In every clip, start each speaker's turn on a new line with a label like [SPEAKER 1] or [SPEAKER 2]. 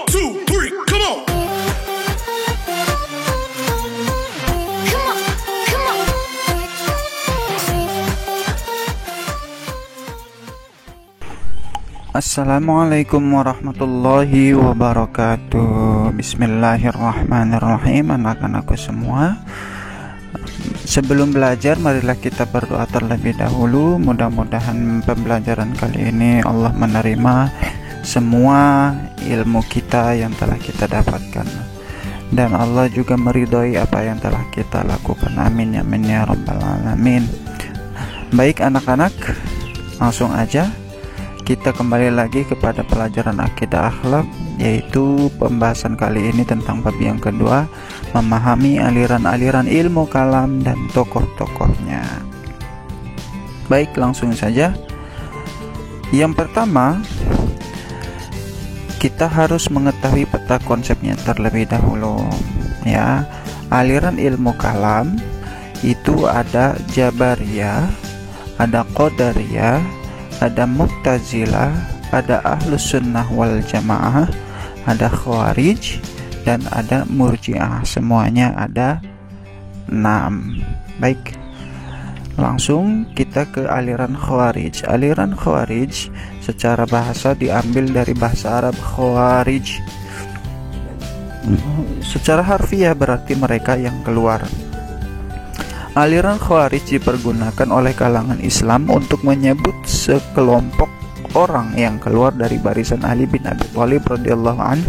[SPEAKER 1] 2, 3, come on.
[SPEAKER 2] Assalamualaikum warahmatullahi wabarakatuh. Bismillahirrahmanirrahim. Anak-anakku semua, sebelum belajar marilah kita berdoa terlebih dahulu. Mudah-mudahan pembelajaran kali ini Allah menerima semua ilmu kita yang telah kita dapatkan, dan Allah juga meridhoi apa yang telah kita lakukan. Amin ya amin ya rabbal alamin. Baik anak-anak, langsung aja kita kembali lagi kepada pelajaran akidah akhlak, yaitu pembahasan kali ini tentang bab yang kedua, memahami aliran-aliran ilmu kalam dan tokoh-tokohnya. Baik, langsung saja. Yang pertama, kita harus mengetahui peta konsepnya terlebih dahulu, ya. Aliran ilmu kalam itu ada Jabariyah, ada Qadariyah, ada Mu'tazilah, ada Ahlus Sunnah wal Jamaah, ada Khawarij, dan ada Murji'ah. Semuanya ada 6. Baik, langsung kita ke aliran Khawarij. Aliran Khawarij secara bahasa diambil dari bahasa Arab Khawarij. Secara harfiah berarti mereka yang keluar. Aliran Khawarij dipergunakan oleh kalangan Islam untuk menyebut sekelompok orang yang keluar dari barisan Ali bin Abi Thalib radhiyallahu anhu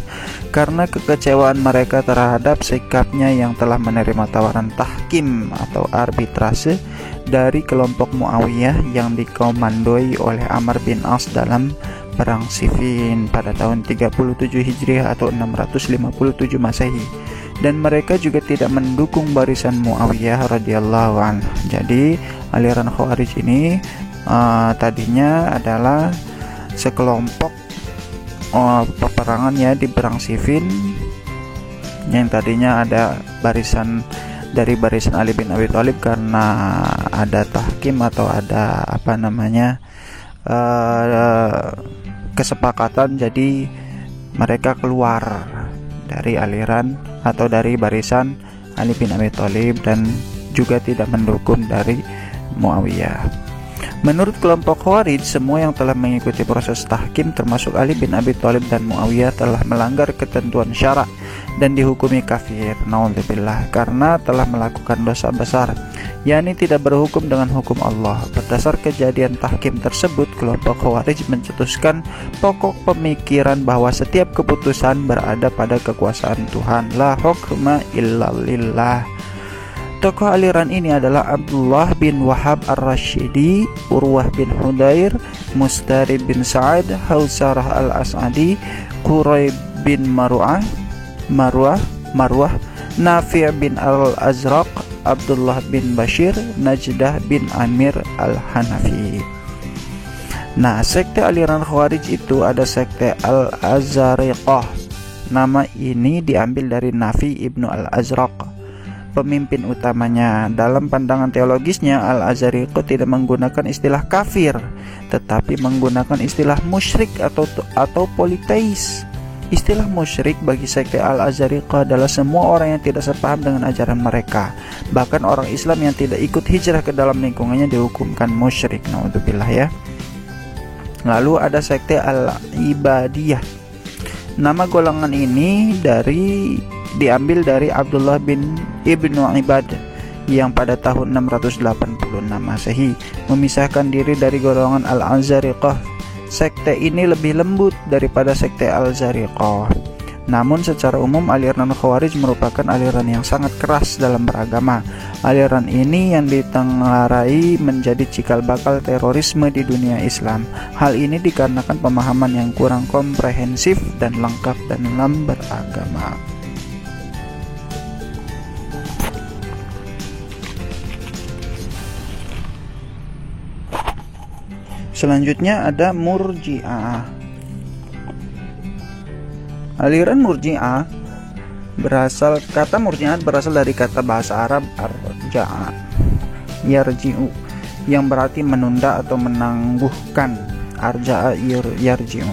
[SPEAKER 2] karena kekecewaan mereka terhadap sikapnya yang telah menerima tawaran tahkim atau arbitrase dari kelompok Muawiyah yang dikomandoi oleh Amr bin As dalam perang Siffin pada tahun 37 Hijriah atau 657 Masehi. Dan mereka juga tidak mendukung barisan Muawiyah radhiyallahu anhu. Jadi aliran Khawarij ini tadinya adalah sekelompok peperangan ya di perang Siffin, yang tadinya ada barisan dari barisan Ali bin Abi Thalib karena ada tahkim atau ada kesepakatan, jadi mereka keluar dari aliran atau dari barisan Ali bin Abi Thalib dan juga tidak mendukung dari Muawiyah. Menurut kelompok Khawarij, semua yang telah mengikuti proses tahkim termasuk Ali bin Abi Thalib dan Muawiyah telah melanggar ketentuan syara dan dihukumi kafir, naudzubillah, karena telah melakukan dosa besar, yakni tidak berhukum dengan hukum Allah. Berdasar kejadian tahkim tersebut, kelompok Khawarij mencetuskan pokok pemikiran bahwa setiap keputusan berada pada kekuasaan Tuhan, la hukma illa lillah. Tokoh aliran ini adalah Abdullah bin Wahab ar-Rashidi, Urwah bin Hudair, Mustarid bin Sa'ad, Hausarah al-As'adi, Quraib bin Marwah, Nafi' bin al-Azraq, Abdullah bin Bashir, Najdah bin Amir al-Hanafi. Nah, sekte aliran Khawarij itu ada sekte Al-Azariqah. Nama ini diambil dari Nafi ibnu al-Azraq, pemimpin utamanya. Dalam pandangan teologisnya, Al-Azariqah tidak menggunakan istilah kafir, tetapi menggunakan istilah musyrik atau politeis. Istilah musyrik bagi sekte Al-Azariqah adalah semua orang yang tidak sepaham dengan ajaran mereka. Bahkan orang Islam yang tidak ikut hijrah ke dalam lingkungannya dihukumkan musyrik, naudzubillah ya. Lalu ada sekte Al-Ibadiyah. Nama golongan ini diambil dari Abdullah bin Ibnu Ibad yang pada tahun 686 Masehi memisahkan diri dari golongan Al-Azariqah. Sekte ini lebih lembut daripada sekte Al-Zariqah. Namun secara umum aliran Khawarij merupakan aliran yang sangat keras dalam beragama. Aliran ini yang ditengarai menjadi cikal bakal terorisme di dunia Islam. Hal ini dikarenakan pemahaman yang kurang komprehensif dan lengkap dalam beragama. Selanjutnya ada Murji'ah. Aliran Murji'ah kata Murji'ah berasal dari kata bahasa Arab arja'a, yarji'u, yang berarti menunda atau menangguhkan. Arja'a yarji'u.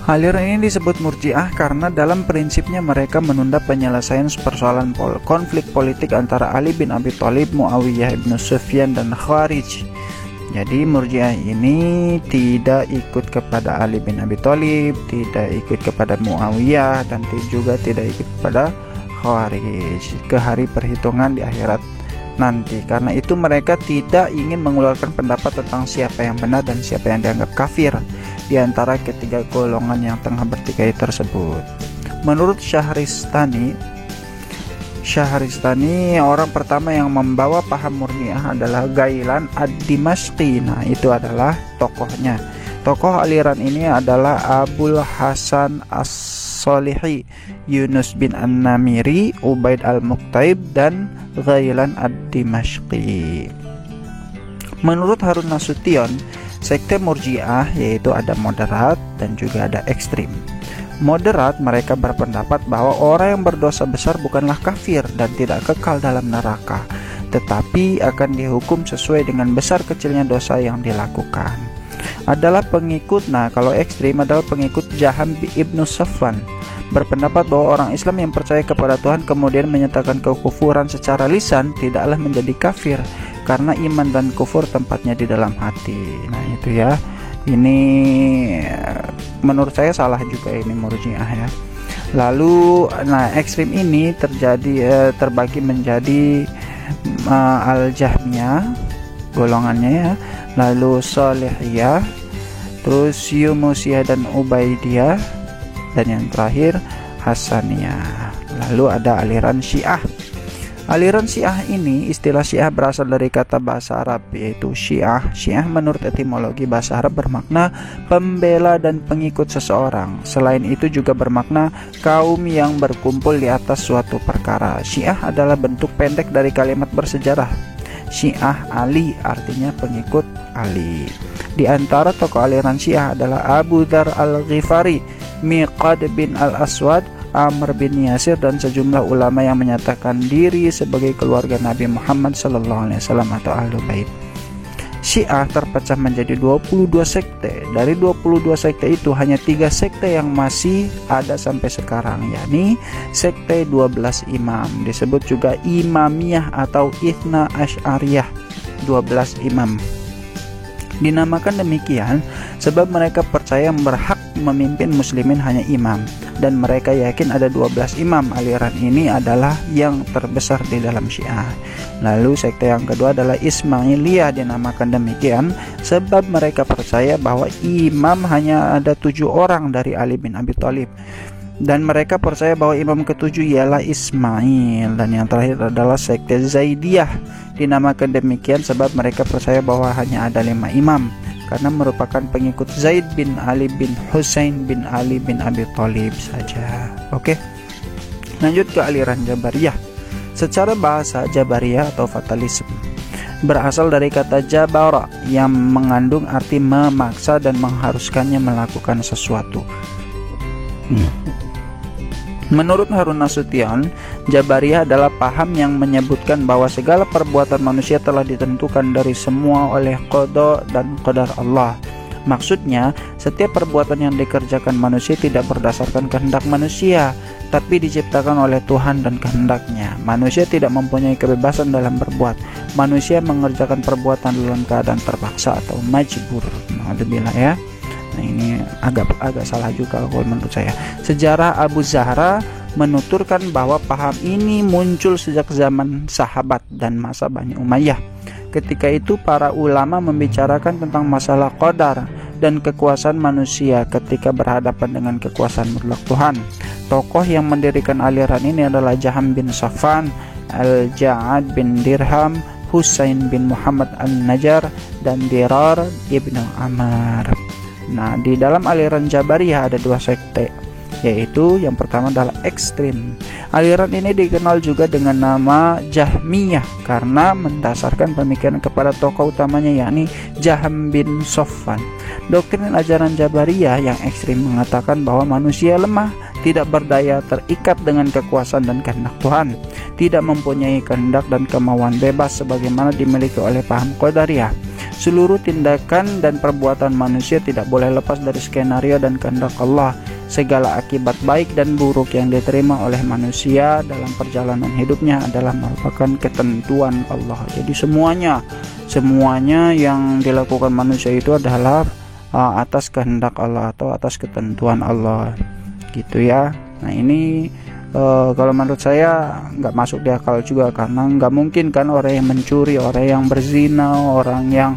[SPEAKER 2] Aliran ini disebut Murji'ah karena dalam prinsipnya mereka menunda penyelesaian persoalan konflik politik antara Ali bin Abi Thalib, Muawiyah bin Sufyan, dan Khawarij. Jadi Murji'ah ini tidak ikut kepada Ali bin Abi Thalib, tidak ikut kepada Muawiyah, dan juga tidak ikut kepada Khawarij ke hari perhitungan di akhirat nanti. Karena itu mereka tidak ingin mengeluarkan pendapat tentang siapa yang benar dan siapa yang dianggap kafir di antara ketiga golongan yang tengah bertikai tersebut. Menurut Syahristani, orang pertama yang membawa paham Murji'ah adalah Ghailan ad-Dimashqi. Nah, itu adalah tokohnya. Tokoh aliran ini adalah Abul Hasan As-Solihi, Yunus bin An-Namiri, Ubaid al-Muqtaib, dan Ghailan ad-Dimashqi. Menurut Harun Nasution, sekte Murji'ah yaitu ada moderat dan juga ada ekstrim. Moderat, mereka berpendapat bahwa orang yang berdosa besar bukanlah kafir dan tidak kekal dalam neraka, tetapi akan dihukum sesuai dengan besar kecilnya dosa yang dilakukan. Adalah pengikut, kalau ekstrim adalah pengikut Jaham ibnu Safwan, berpendapat bahwa orang Islam yang percaya kepada Tuhan kemudian menyatakan kekufuran secara lisan tidaklah menjadi kafir, karena iman dan kufur tempatnya di dalam hati. Nah itu ya, ini menurut saya salah juga ini Murji'ah ya. Lalu ekstrim ini terbagi menjadi Al-Jahmiyah golongannya ya, lalu Salihiyah, terus Yumusiyah dan Ubaidiyah, dan yang terakhir Hasaniyah. Lalu ada aliran Syiah. Aliran Syiah ini, istilah Syiah berasal dari kata bahasa Arab yaitu Syiah. Syiah menurut etimologi bahasa Arab bermakna pembela dan pengikut seseorang. Selain itu juga bermakna kaum yang berkumpul di atas suatu perkara. Syiah adalah bentuk pendek dari kalimat bersejarah Syiah Ali, artinya pengikut Ali. Di antara tokoh aliran Syiah adalah Abu Dzar al-Ghifari, Miqdad bin al-Aswad, Amr bin Yasir, dan sejumlah ulama yang menyatakan diri sebagai keluarga Nabi Muhammad SAW atau Ahlul Bait. Syiah terpecah menjadi 22 sekte. Dari 22 sekte itu hanya 3 sekte yang masih ada sampai sekarang, yakni sekte 12 imam, disebut juga Imamiyah atau Ithna Asy'ariyah, 12 imam. Dinamakan demikian sebab mereka percaya berhak memimpin muslimin hanya imam, dan mereka yakin ada 12 imam. Aliran ini adalah yang terbesar di dalam Syiah. Lalu sekte yang kedua adalah Ismailiyah, dinamakan demikian sebab mereka percaya bahwa imam hanya ada 7 orang dari Ali bin Abi Thalib, dan mereka percaya bahwa imam ketujuh ialah Ismail. Dan yang terakhir adalah sekte Zaidiyah, dinamakan demikian sebab mereka percaya bahwa hanya ada 5 imam, karena merupakan pengikut Zaid bin Ali bin Husain bin Ali bin Abi Thalib saja. Oke, lanjut ke aliran Jabariyah. Secara bahasa, Jabariyah atau fatalisme berasal dari kata jabara yang mengandung arti memaksa dan mengharuskannya melakukan sesuatu. Menurut Harun Nasution, Jabariyah adalah paham yang menyebutkan bahwa segala perbuatan manusia telah ditentukan dari semua oleh qada dan qadar Allah. Maksudnya, setiap perbuatan yang dikerjakan manusia tidak berdasarkan kehendak manusia, tapi diciptakan oleh Tuhan dan kehendaknya. Manusia tidak mempunyai kebebasan dalam berbuat. Manusia mengerjakan perbuatan dalam keadaan terpaksa atau majbur. Alhamdulillah ya. Nah, ini agak salah juga kalau menurut saya. Sejarah Abu Zahra menuturkan bahwa paham ini muncul sejak zaman sahabat dan masa Bani Umayyah. Ketika itu para ulama membicarakan tentang masalah qadar dan kekuasaan manusia ketika berhadapan dengan kekuasaan mutlak Tuhan. Tokoh yang mendirikan aliran ini adalah Jaham bin Safwan, Al-Ja'ad bin Dirham, Husain bin Muhammad An-Najjar, dan Dirar ibnu Ammar. Nah, di dalam aliran Jabariyah ada 2 sekte, yaitu yang pertama adalah ekstrim. Aliran ini dikenal juga dengan nama Jahmiyah karena mendasarkan pemikiran kepada tokoh utamanya, yakni Jaham bin Safwan. Doktrin ajaran Jabariyah yang ekstrim mengatakan bahwa manusia lemah, tidak berdaya, terikat dengan kekuasaan dan kehendak Tuhan, tidak mempunyai kehendak dan kemauan bebas sebagaimana dimiliki oleh paham Qadariyah. Seluruh tindakan dan perbuatan manusia tidak boleh lepas dari skenario dan kehendak Allah. Segala akibat baik dan buruk yang diterima oleh manusia dalam perjalanan hidupnya adalah merupakan ketentuan Allah. Jadi semuanya yang dilakukan manusia itu adalah atas kehendak Allah atau atas ketentuan Allah, gitu ya. Nah ini kalau menurut saya nggak masuk di akal juga, karena nggak mungkin kan orang yang mencuri, orang yang berzina, orang yang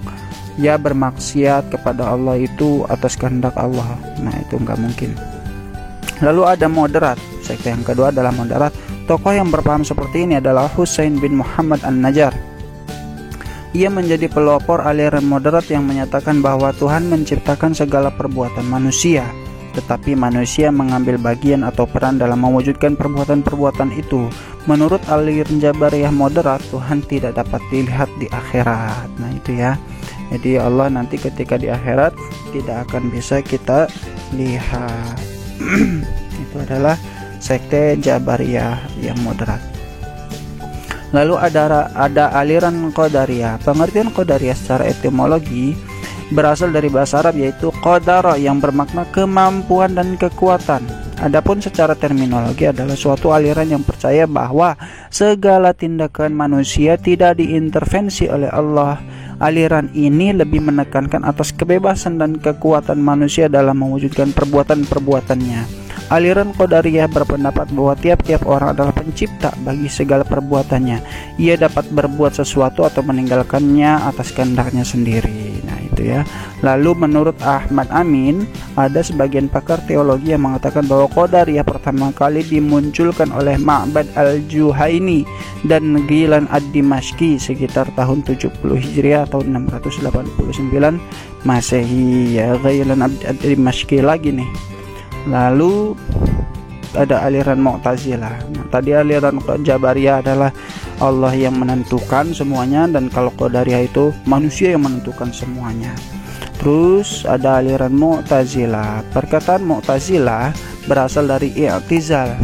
[SPEAKER 2] bermaksiat kepada Allah itu atas kehendak Allah. Nah itu nggak mungkin. Lalu ada moderat. Sekte yang kedua adalah moderat. Tokoh yang berpaham seperti ini adalah Husain bin Muhammad An-Najjar. Ia menjadi pelopor aliran moderat yang menyatakan bahwa Tuhan menciptakan segala perbuatan manusia, tetapi manusia mengambil bagian atau peran dalam mewujudkan perbuatan-perbuatan itu. Menurut aliran Jabariyah moderat, Tuhan tidak dapat dilihat di akhirat. Nah itu ya. Jadi Allah nanti ketika di akhirat tidak akan bisa kita lihat. Itu adalah sekte Jabariyah yang moderat. Lalu ada aliran Qadariyah. Pengertian Qadariyah secara etimologi berasal dari bahasa Arab, yaitu qadara yang bermakna kemampuan dan kekuatan. Adapun secara terminologi adalah suatu aliran yang percaya bahwa segala tindakan manusia tidak diintervensi oleh Allah. Aliran ini lebih menekankan atas kebebasan dan kekuatan manusia dalam mewujudkan perbuatan-perbuatannya. Aliran Qadariyah berpendapat bahwa tiap-tiap orang adalah pencipta bagi segala perbuatannya. Ia dapat berbuat sesuatu atau meninggalkannya atas kehendaknya sendiri. Nah itu ya. Lalu menurut Ahmad Amin, ada sebagian pakar teologi yang mengatakan bahwa Qadariyah pertama kali dimunculkan oleh Ma'bad al-Juhaini dan Ghilan ad-Dimashqi sekitar tahun 70 Hijriah atau 689 Masehi. Ya, Ghilan ad-Dimashqi lagi nih. Lalu ada aliran Mu'tazilah. Nah, tadi aliran Jabariyah adalah Allah yang menentukan semuanya, dan kalau Qadariyah itu manusia yang menentukan semuanya. Terus ada aliran Mu'tazilah. Perkataan Mu'tazilah berasal dari i'tizal,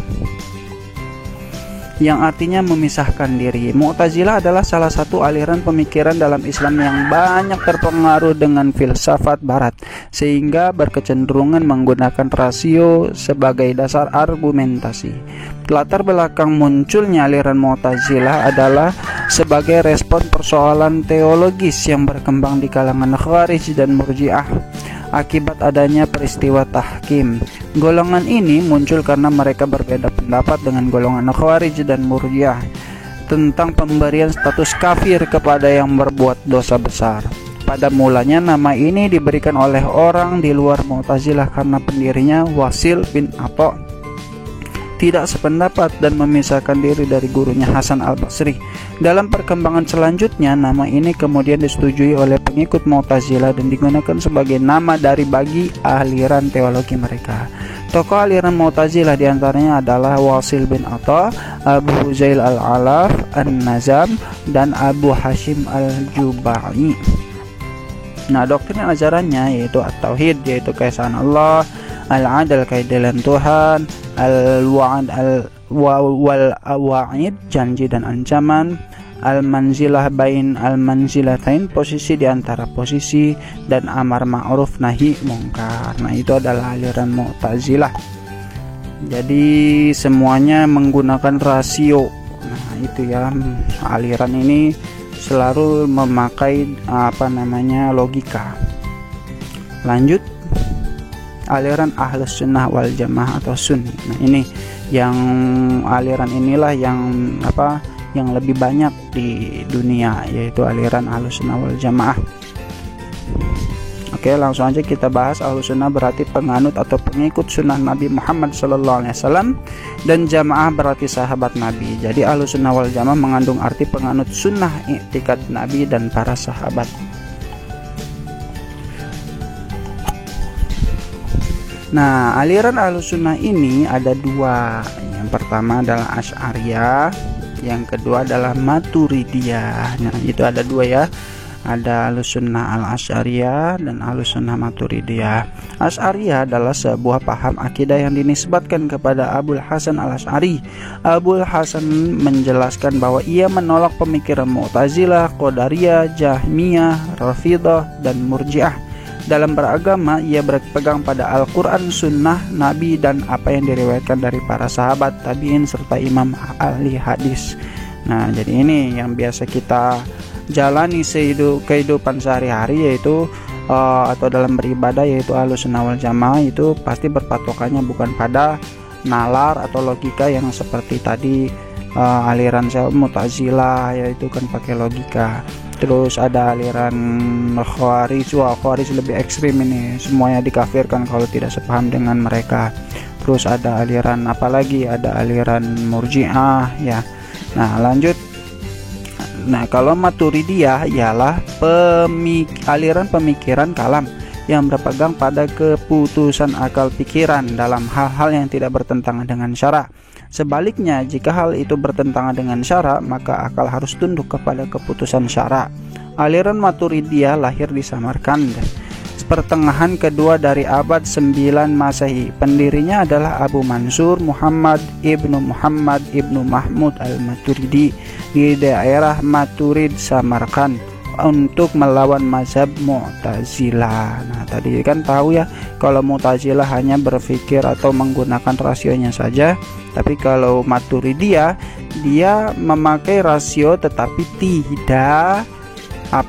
[SPEAKER 2] yang artinya memisahkan diri. Mu'tazilah adalah salah satu aliran pemikiran dalam Islam yang banyak terpengaruh dengan filsafat barat, sehingga berkecenderungan menggunakan rasio sebagai dasar argumentasi. Latar belakang munculnya aliran Mu'tazilah adalah sebagai respon persoalan teologis yang berkembang di kalangan Khawarij dan Murji'ah akibat adanya peristiwa tahkim. Golongan ini muncul karena mereka berbeda pendapat dengan golongan Khawarij dan Murji'ah tentang pemberian status kafir kepada yang berbuat dosa besar. Pada mulanya nama ini diberikan oleh orang di luar Mu'tazilah karena pendirinya Wasil bin Atha tidak sependapat dan memisahkan diri dari gurunya Hasan al-Basri. Dalam perkembangan selanjutnya, nama ini kemudian disetujui oleh pengikut Mu'tazilah dan digunakan sebagai nama dari bagi aliran teologi mereka. Tokoh aliran Mu'tazilah diantaranya adalah Wasil bin Atha, Abu Huzail al-Alaf, An-Nazam, dan Abu Hashim al-Jubai. Nah, doktrin ajarannya yaitu At-Tauhid, yaitu keesaan Allah, Al-Adal, keadilan Tuhan, Al-Wa'ad, Wal-Wa'id, janji dan ancaman, Al-Manzilah bain al-manzilatain, posisi di antara posisi, dan Amar ma'ruf nahi mungkar. Nah itu adalah aliran Mu'tazilah. Jadi semuanya menggunakan rasio. Nah itu ya, aliran ini selalu memakai logika. Lanjut, aliran Ahlus Sunnah wal Jamaah atau Sunni. Nah ini yang aliran inilah yang lebih banyak di dunia, yaitu aliran Ahlus Sunnah wal Jamaah. Oke, langsung aja kita bahas. Ahlus Sunnah berarti penganut atau pengikut sunnah Nabi Muhammad SAW, dan Jamaah berarti sahabat Nabi. Jadi Ahlus Sunnah wal Jamaah mengandung arti penganut sunnah, i'tikad Nabi dan para sahabat. Nah, aliran Ahlus Sunnah ini ada dua. Yang pertama adalah Asy'ariyah, yang kedua adalah Maturidiyah. Nah, itu ada dua ya. Ada Ahlussunnah al-Asy'ariyah dan Ahlussunnah Maturidiyah. Asy'ariyah adalah sebuah paham akidah yang dinisbatkan kepada Abul Hasan al-Asy'ari. Abul Hasan menjelaskan bahwa ia menolak pemikiran Mu'tazilah, Qadariyah, Jahmiyah, Rafidhah, dan Murji'ah. Dalam beragama, ia berpegang pada Al-Quran, Sunnah, Nabi, dan apa yang diriwayatkan dari para sahabat, tabi'in, serta imam ahli hadis. Nah, jadi ini yang biasa kita jalani kehidupan sehari-hari, yaitu atau dalam beribadah, yaitu Ahlussunnah wal Jamaah itu pasti berpatokannya bukan pada nalar atau logika yang seperti tadi aliran Mu'tazilah, yaitu kan pakai logika. Terus ada aliran Khawarij lebih ekstrim, ini semuanya dikafirkan kalau tidak sepaham dengan mereka. Terus ada aliran apalagi, ada aliran Murji'ah ya. Nah, lanjut. Nah, kalau Maturidiyah ialah aliran pemikiran kalam yang berpegang pada keputusan akal pikiran dalam hal-hal yang tidak bertentangan dengan syara'. Sebaliknya, jika hal itu bertentangan dengan syara', maka akal harus tunduk kepada keputusan syara'. Aliran Maturidiyah lahir di Samarkand pertengahan kedua dari abad 9 Masehi. Pendirinya adalah Abu Mansur Muhammad ibnu Mahmud al-Maturidi di daerah Maturid, Samarkand, untuk melawan mazhab Mu'tazilah. Nah, tadi kan tahu ya, kalau Mu'tazilah hanya berpikir atau menggunakan rasionya saja, tapi kalau Maturidiyah dia memakai rasio tetapi tidak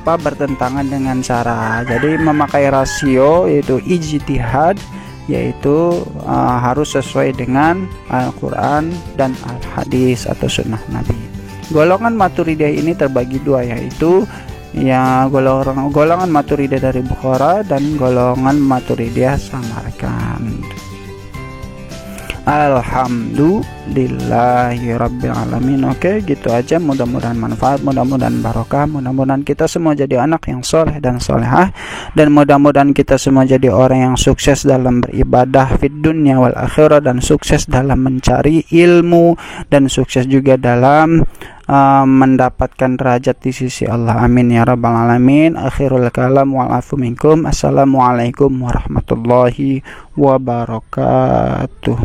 [SPEAKER 2] bertentangan dengan syara'. Jadi memakai rasio yaitu ijtihad, yaitu harus sesuai dengan Al-Quran dan Al-Hadis atau Sunnah Nabi. Golongan Maturidiyah ini terbagi dua, yaitu golongan Maturidiyah dari Bukhara dan golongan Maturidiyah Samarkand. Alhamdulillahirabbil alamin. Oke, gitu aja. Mudah-mudahan manfaat, mudah-mudahan barokah, mudah-mudahan kita semua jadi anak yang soleh dan solehah, dan mudah-mudahan kita semua jadi orang yang sukses dalam beribadah fid dunya wal akhirah, dan sukses dalam mencari ilmu, dan sukses juga dalam mendapatkan derajat di sisi Allah. Amin ya rabbal alamin. Akhirul kalam wal afu minkum. Assalamualaikum warahmatullahi wabarakatuh.